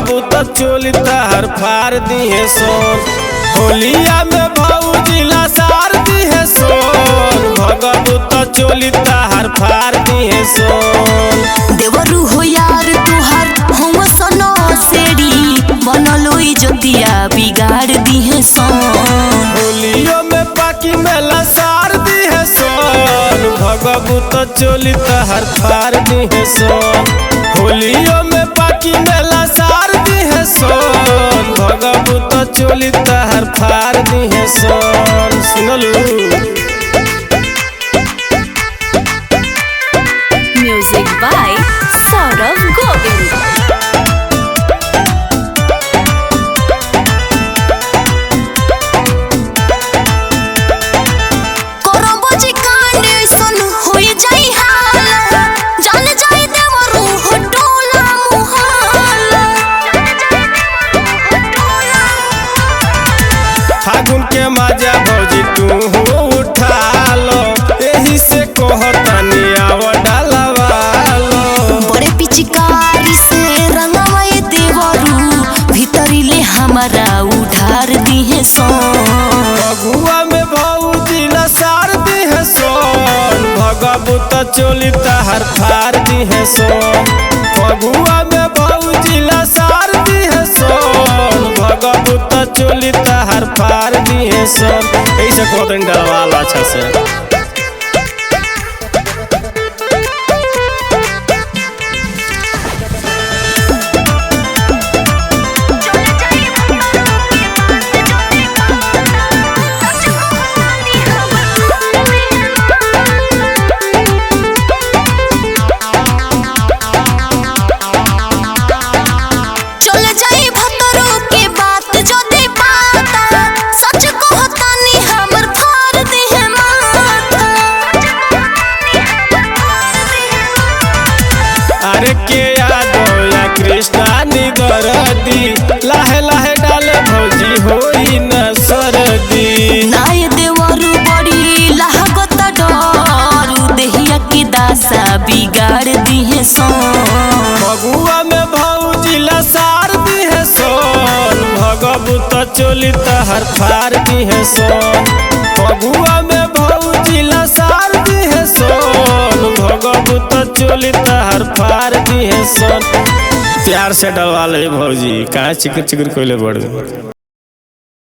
भगबू तो चोली तहर फार दिहे सोन। होलिया में भौजी लसार दिहे सोन, भगबू तो चोली तहर फार दिहे सोन। देवरू हो यार तुहार हम सनो सेड़ी बनलो इज्जतिया बिगाड़ दिहे सोन। होलियो में पाकी में लसार दिहे सोन, भगबू तो चोली तहर फार दिहे सोन। होलियो में पाकी में लसार दिहे सोन, भगबू तो चोली तहर फार दिहे सोन। सुनलू म्यूजिक बाय सौरभ गोविंद। फागुन के मजा भौजी तू उठा लो, यही से कहतनी आव डालवालो। बड़े पिचकारी से रंगवाए देवरू भीतरी ले हमारा उधार दिहे सोन। फगुआ में भौजी लसार दिहे सोन, भगबू तो चोली तहर फार दिहे सोन। फगुआ में भौजी लसार दिहे सोन, भगबू तो चोली तहर फार दिहे सोन। ऐसे कहतनी डलवालो अच्छा से। अरे के यादव या कृष्णा निगरदी, लाहे लाहे डाले भौजी होई न सरदी। नाय देवरू बड़ी लागत डरू देहिया की दासा बिगाड़ दिहे सोन। फगुआ में भौजी लसार दिहे सोन, भगबू तो चोली तहर फार दिहे सोन। फगुआ में भौजी लसार दिहे सोन, भगबू तो चोली तहर फार दिहे सोन। प्यार से डलवा ले भौजी, काहे चिकर चिकर कोइले बड़।